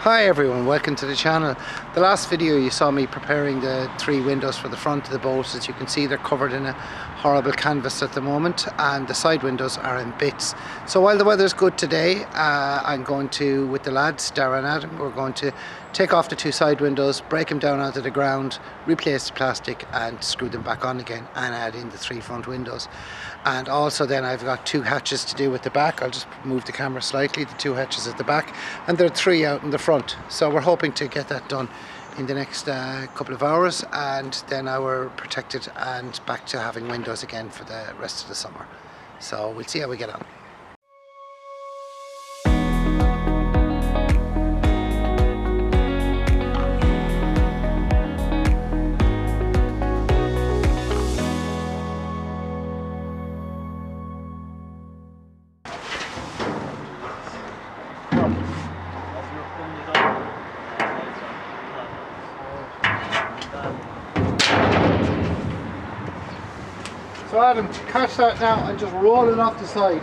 Hi everyone, welcome to the channel. The last video you saw me preparing the 3 windows for the front of the boat. As you can see, they're covered in a horrible canvas at the moment, and the side windows are in bits. So while the weather's good today, I'm going to, with the lads, Darren and Adam, we're going to take off the 2 side windows, break them down onto the ground, replace the plastic and screw them back on again, and add in the 3 front windows. And also then I've got 2 hatches to do with the back. I'll just move the camera slightly, the 2 hatches at the back, and there are 3 out in the front. So we're hoping to get that done in the next couple of hours, and then we're protected and back to having windows again for the rest of the summer. So we'll see how we get on. So Adam, catch that now and just roll it off the side.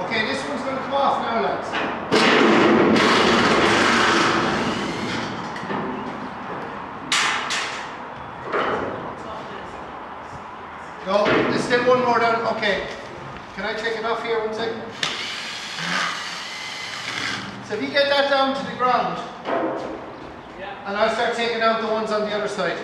Okay, this one's going to come off now, lads. No, there's still one more down. Okay. Can I take it off here 1 second? So if you get that down to the ground, and I'll start taking out the ones on the other side.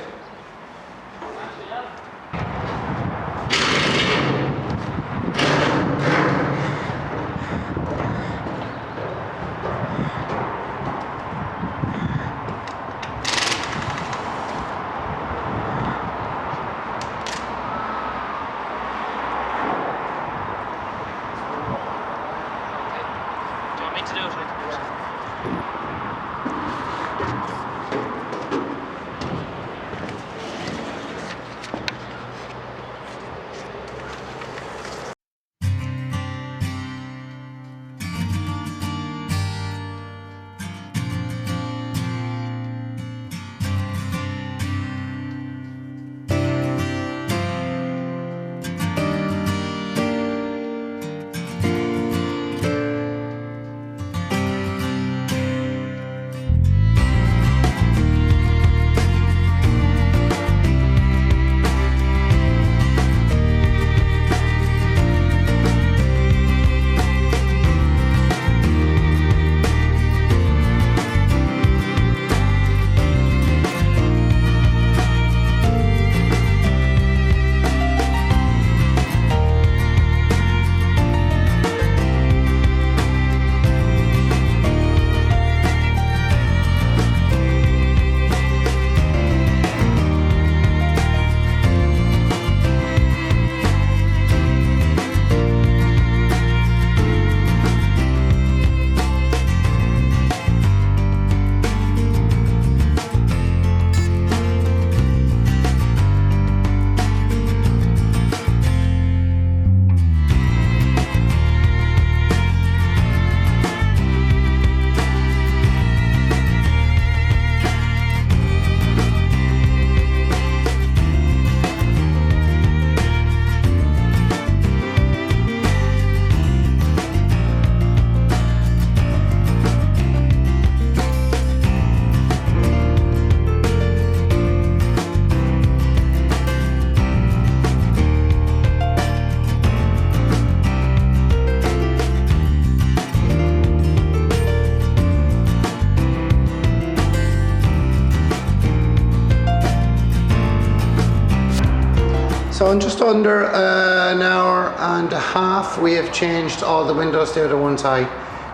So in just under an hour and a half, we have changed all the windows there, the ones I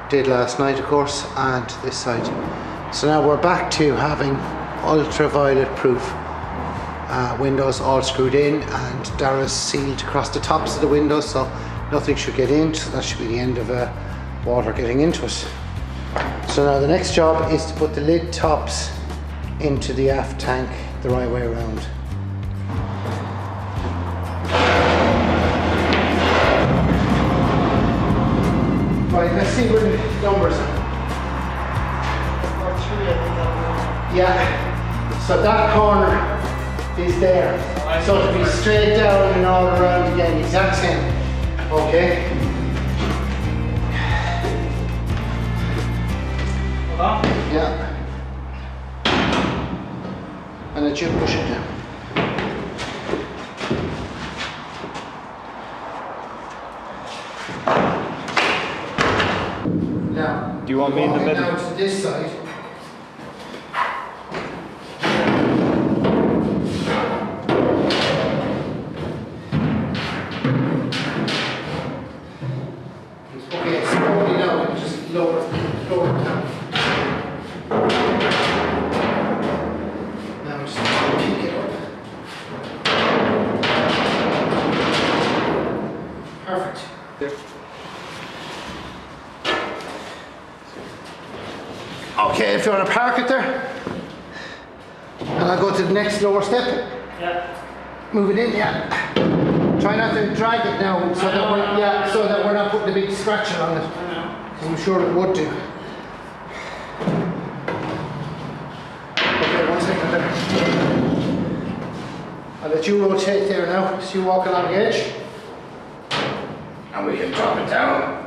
did last night of course, and this side. So now we're back to having ultraviolet proof windows all screwed in, and Dara's sealed across the tops of the windows so nothing should get in. So that should be the end of water getting into it. So now the next job is to put the lid tops into the aft tank the right way around. Right, let's see where the numbers are. Yeah. So that corner is there. So to be straight down and all around again, exact same. Okay. Yeah. And let you push it down. Now, do you want me in the middle? Now to this side. Okay, slowly now, just lower it down. Now just pick it up. Perfect. Okay, if you want to park it there, and I'll go to the next lower step. Yeah. Move it in, yeah. Try not to drag it now, so that we're not putting a big scratcher on it. Because I'm sure it would do. Okay, 1 second there. I'll let you rotate there now, so you walk along the edge. And we can drop it down.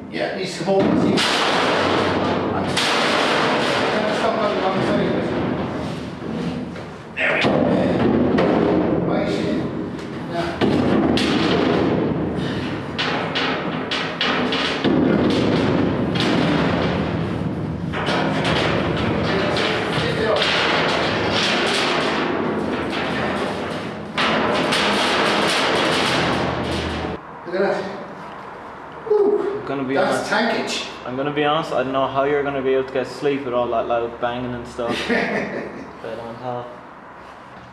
Yeah, it needs to hold. See? Stop on the wrong side of it. There we go. Right. Now. Lift it up. Look at that. That's tankage. I'm gonna be honest, I don't know how you're gonna be able to get sleep with all that loud banging and stuff. But on top.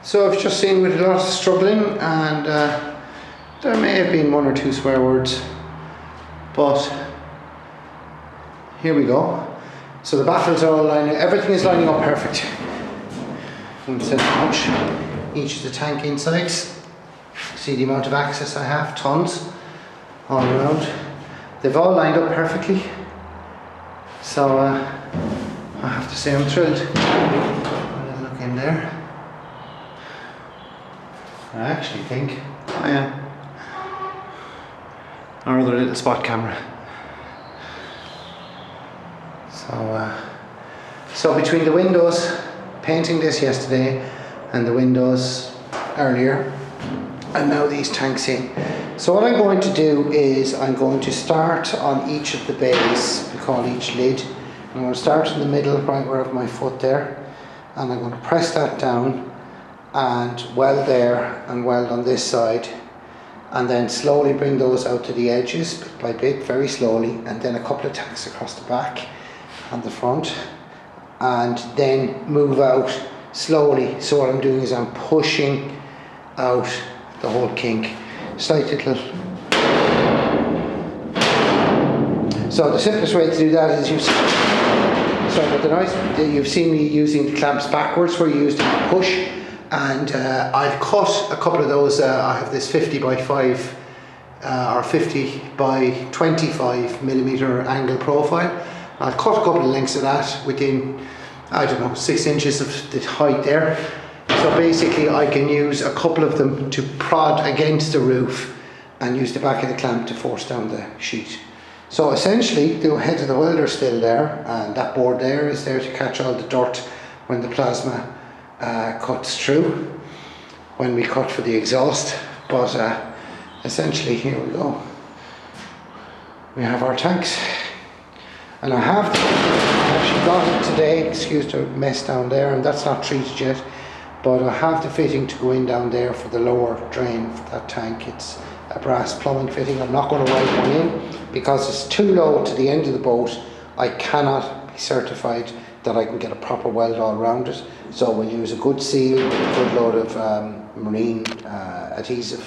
So I've just seen with a lot of struggling, and there may have been 1 or 2 swear words, but here we go. So the baffles are all lining, everything is lining up perfect. And set much. Each of the tank insides. See the amount of access I have, tons all around. They've all lined up perfectly, so I have to say I'm thrilled. I'll look in there. I actually think I am. Our other little spot camera. So between the windows, painting this yesterday, and the windows earlier, and now these tanks in. So what I'm going to do is I'm going to start on each of the bays, we call each lid. I'm going to start in the middle, right where I have my foot there, and I'm going to press that down and weld there and weld on this side, and then slowly bring those out to the edges bit by bit, very slowly, and then a couple of tacks across the back and the front, and then move out slowly. So what I'm doing is I'm pushing out the whole kink. Slight little. So the simplest way to do that is you've seen me using the clamps backwards, where you use them to push, and I've cut a couple of those. I have this 50 by 5 or 50 by 25 millimeter angle profile. I've cut a couple of lengths of that within, I don't know, 6 inches of the height there. So basically I can use a couple of them to prod against the roof and use the back of the clamp to force down the sheet. So essentially the head of the welder is still there, and that board there is there to catch all the dirt when the plasma cuts through, when we cut for the exhaust. But essentially here we go. We have our tanks, and I actually got it today, excuse the mess down there, and that's not treated yet. But I have the fitting to go in down there for the lower drain for that tank. It's a brass plumbing fitting. I'm not going to weld one in because it's too low to the end of the boat. I cannot be certified that I can get a proper weld all around it. So we'll use a good seal, a good load of marine adhesive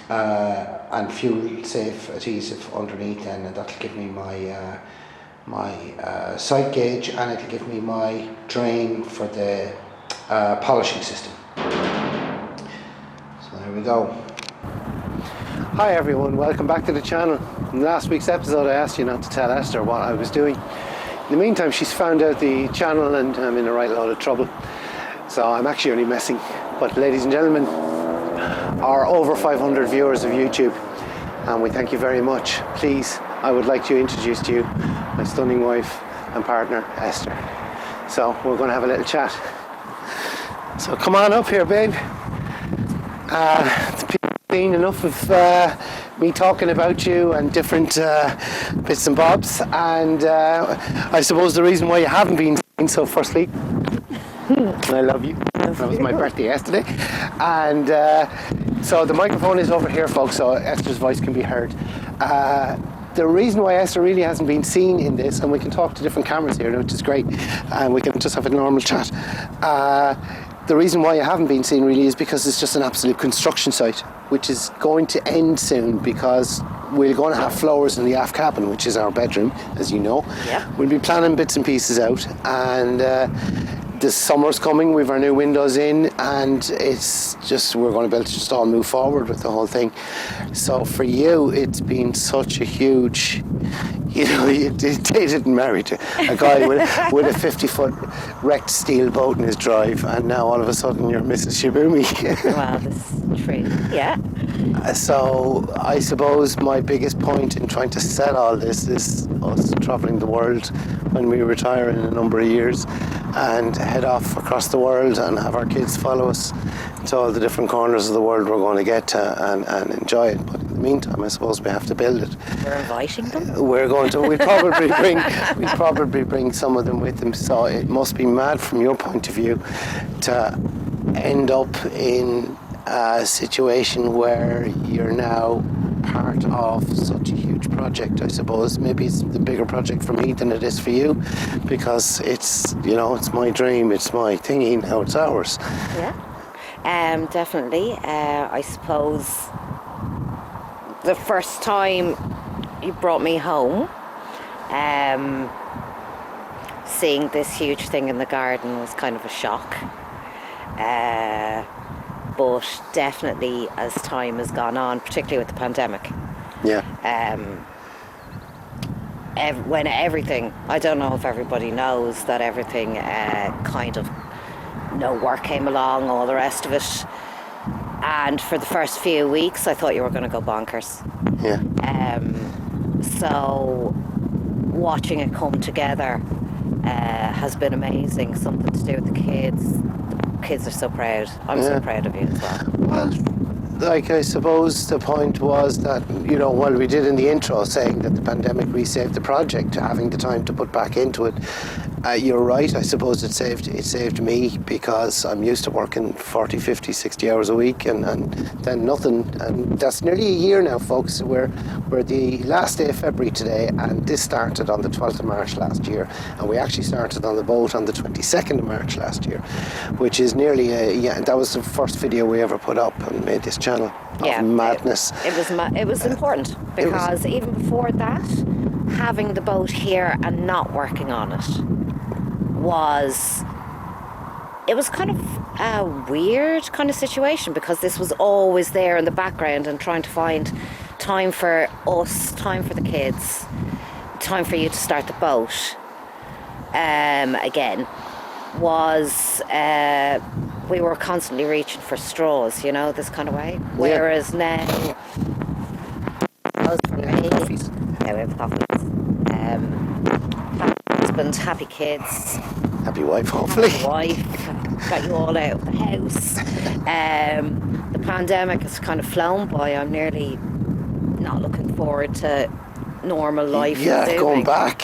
and fuel safe adhesive underneath, and that'll give me my sight gauge, and it'll give me my drain for the polishing system. So there we go. Hi everyone, welcome back to the channel. In last week's episode I asked you not to tell Esther what I was doing. In the meantime she's found out the channel and I'm in a right load of trouble. So I'm actually only messing. But ladies and gentlemen, our over 500 viewers of YouTube, and we thank you very much. Please, I would like to introduce to you my stunning wife and partner Esther. So we're going to have a little chat. So come on up here, babe. Seen enough of me talking about you and different bits and bobs, and I suppose the reason why you haven't been seen, so firstly I love you. That was my birthday yesterday, and so the microphone is over here, folks, so Esther's voice can be heard. The reason why Esther really hasn't been seen in this, and we can talk to different cameras here, which is great, and we can just have a normal chat. The reason why I haven't been seen really is because it's just an absolute construction site, which is going to end soon because we're going to have floors in the aft cabin, which is our bedroom, as you know. Yeah. We'll be planning bits and pieces out, and this summer's coming, we've our new windows in, and it's just, we're going to be able to just all move forward with the whole thing. So for you, it's been such a huge, you know, you dated and married a guy with a 50-foot wrecked steel boat in his drive, and now all of a sudden you're Mrs. Shibumi. Well, that's true. Yeah. So I suppose my biggest point in trying to sell all this is us travelling the world when we retire in a number of years and head off across the world and have our kids follow us to all the different corners of the world we're going to get to and enjoy it. But in the meantime, I suppose we have to build it. We're inviting them. We're going to. We'd probably bring some of them with them. So it must be mad from your point of view to end up in a situation where you're now part of such a huge project. I suppose maybe it's the bigger project for me than it is for you, because it's, you know, it's my dream, it's my thingy, now it's ours. Yeah, definitely. I suppose the first time you brought me home, seeing this huge thing in the garden was kind of a shock. But definitely as time has gone on, particularly with the pandemic, when everything, I don't know if everybody knows that everything kind of, no work came along, all the rest of it, and for the first few weeks I thought you were going to go bonkers. So watching it come together has been amazing. Something to do with the kids. Kids are so proud. I'm so proud of you as well. Well, like, I suppose the point was that, you know, well, we did in the intro saying that the pandemic resaved the project, having the time to put back into it. You're right, I suppose it saved me, because I'm used to working 40, 50, 60 hours a week and then nothing. And that's nearly a year now, folks. We're the last day of February today, and this started on the 12th of March last year. And we actually started on the boat on the 22nd of March last year, which is nearly that was the first video we ever put up and made this channel of madness. It was important, because even before that, having the boat here and not working on it was kind of a weird kind of situation, because this was always there in the background, and trying to find time for us, time for the kids, time for you to start the boat again was we were constantly reaching for straws, you know, this kind of way. Whereas now, for me, we have coffees. Happy husband, happy kids, happy wife, hopefully. Happy wife, got you all out of the house. The pandemic has kind of flown by. I'm nearly not looking forward to normal life. Going back,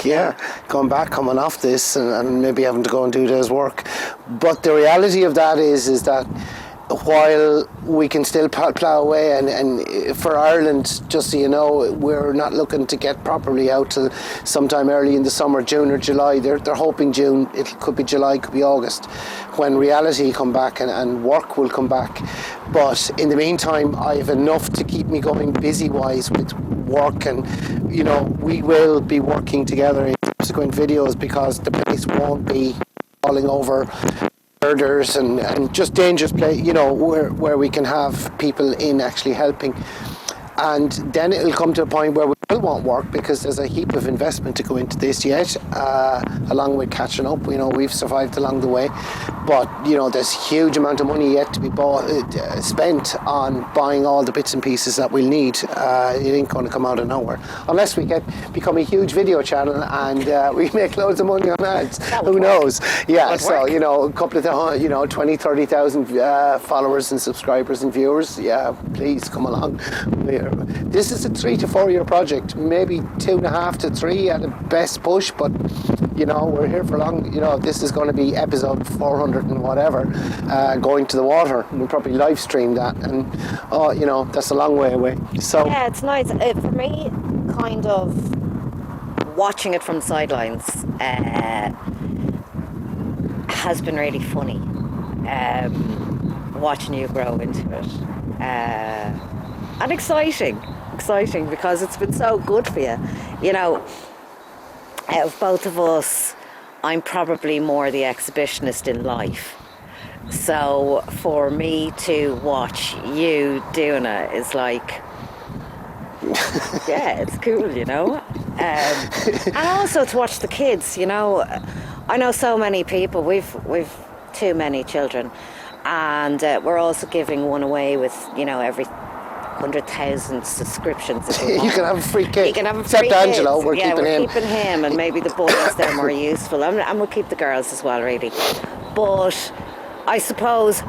coming off this and maybe having to go and do a day's work. But the reality of that is that while we can still plough away, and for Ireland, just so you know, we're not looking to get properly out till sometime early in the summer, June or July. They're hoping June. It could be July, could be August, when reality come back and work will come back. But in the meantime, I have enough to keep me going busy-wise with work, and you know, we will be working together in subsequent videos, because the place won't be falling over murders and just dangerous play, you know, where we can have people in actually helping. and then it'll come to a point where we will want work, because there's a heap of investment to go into this yet, along with catching up. We've survived along the way, but there's huge amount of money yet to be spent on buying all the bits and pieces that we'll need. It ain't going to come out of nowhere unless we become a huge video channel and we make loads of money on ads. Who knows? Yeah, so a couple of 20, 30,000 followers and subscribers and viewers. Yeah, please come along. This is a 3 to 4 year project, maybe 2.5 to 3 at a best push, but we're here for long. This is going to be episode 400 and whatever, going to the water. We'll probably live stream that, and that's a long way away. So yeah, it's nice for me, kind of watching it from the sidelines has been really funny. Watching you grow into it, and exciting because it's been so good for you. Out of both of us, I'm probably more the exhibitionist in life. So for me to watch you doing it is like, yeah, it's cool, and also to watch the kids. I know so many people. We've too many children, and we're also giving one away with every 100,000 subscriptions. You can have a free kid. You can have a Except free Angelo, kids. we're keeping him. We're keeping him, and maybe the boys they're more useful, and we'll keep the girls as well, really. But I suppose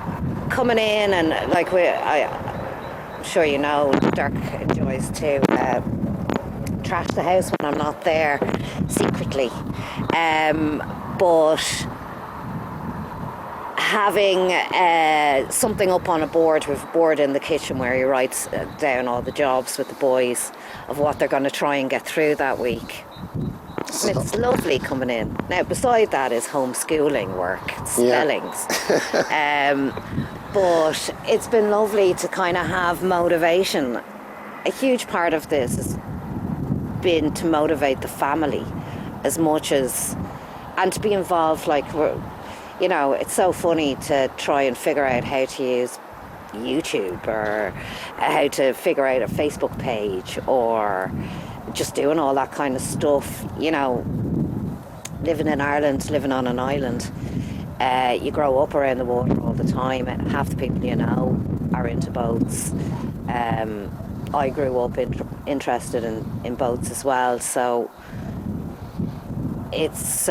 coming in and I'm sure Dirk enjoys to trash the house when I'm not there secretly, but having something up on a board, with a board in the kitchen where he writes down all the jobs with the boys of what they're going to try and get through that week. And it's lovely coming in. Now, beside that is homeschooling work, spellings. But it's been lovely to kind of have motivation. A huge part of this has been to motivate the family as much as, and to be involved, it's so funny to try and figure out how to use YouTube, or how to figure out a Facebook page, or just doing all that kind of stuff. Living in Ireland, living on an island, you grow up around the water all the time, and half the people are into boats. I grew up interested in boats as well, so it's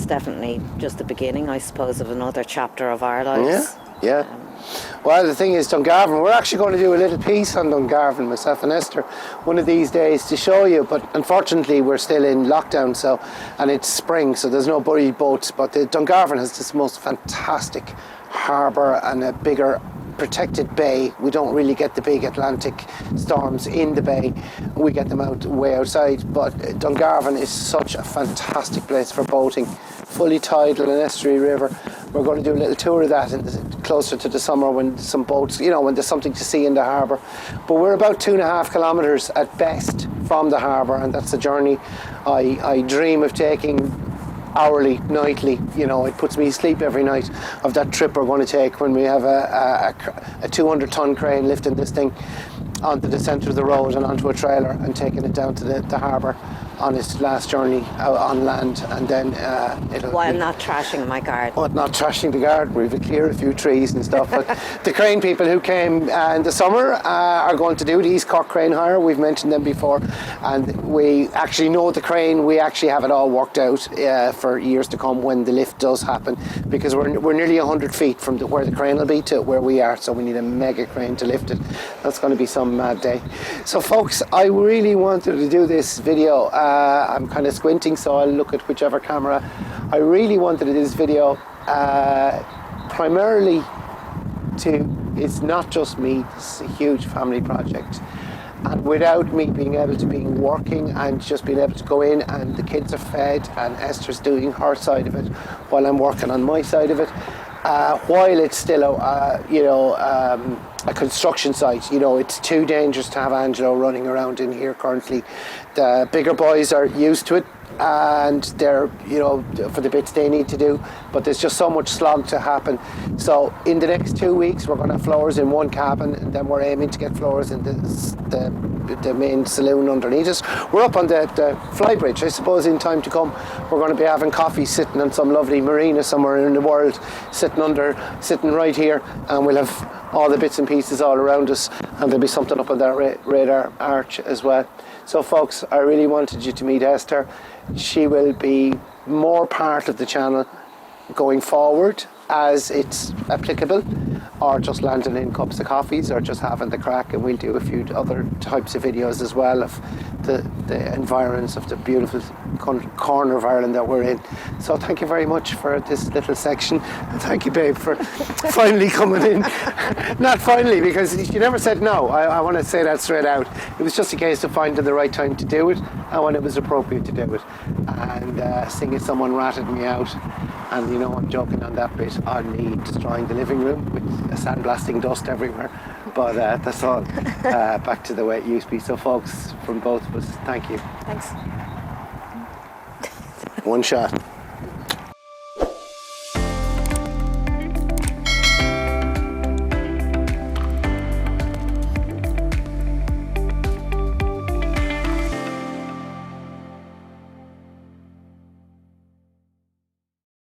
definitely just the beginning, I suppose, of another chapter of our lives. Yeah. Well, the thing is, Dungarvan, we're actually going to do a little piece on Dungarvan, myself and Esther, one of these days to show you, but unfortunately we're still in lockdown, and it's spring, so there's no buried boats, but Dungarvan has this most fantastic harbour and a bigger protected bay. We don't really get the big Atlantic storms in the bay. We get them way outside, but Dungarvan is such a fantastic place for boating. Fully tidal and estuary river. We're going to do a little tour of that closer to the summer, when some boats, when there's something to see in the harbour. But we're about 2.5 kilometres at best from the harbour, and that's a journey I dream of taking hourly, nightly. It puts me to sleep every night of that trip we're going to take, when we have a 200-ton crane lifting this thing onto the centre of the road and onto a trailer and taking it down to the harbour on its last journey out on land, and then while not trashing my garden. Well, not trashing the garden. We've cleared a few trees and stuff. But the crane people who came in the summer are going to do the East Cork Crane Hire. We've mentioned them before, and we actually know the crane. We actually have it all worked out for years to come when the lift does happen, because we're nearly 100 feet from where the crane will be to where we are, so we need a mega crane to lift it. That's going to be some mad day. So folks, I really wanted to do this video. I'm kind of squinting, so I'll look at whichever camera. I really wanted to do this video primarily it's not just me, it's a huge family project. And without me being able to be working and just being able to go in, and the kids are fed and Esther's doing her side of it while I'm working on my side of it, while it's still a construction site. It's too dangerous to have Angelo running around in here currently. The bigger boys are used to it. and they're, you know, for the bits they need to do, but there's just so much slog to happen. So in the next 2 weeks we're going to have floors in one cabin, and then we're aiming to get floors in the main saloon underneath us. We're up on the flybridge. I suppose in time to come we're going to be having coffee sitting on some lovely marina somewhere in the world, sitting right here, and we'll have all the bits and pieces all around us, and there'll be something up on that radar arch as well. So folks, I really wanted you to meet Esther. She will be more part of the channel going forward as it's applicable, or just landing in cups of coffees, or just having the crack, and we'll do a few other types of videos as well of the environs of the beautiful corner of Ireland that we're in. So thank you very much for this little section, and thank you, babe, for finally coming in. Not finally, because you never said no. I want to say that straight out. It was just a case of finding the right time to do it and when it was appropriate to do it. And seeing as someone ratted me out, and you know I'm joking on that bit, on me destroying the living room with sandblasting dust everywhere, but that's all back to the way it used to be. So folks, from both of us, thank you. Thanks. One shot.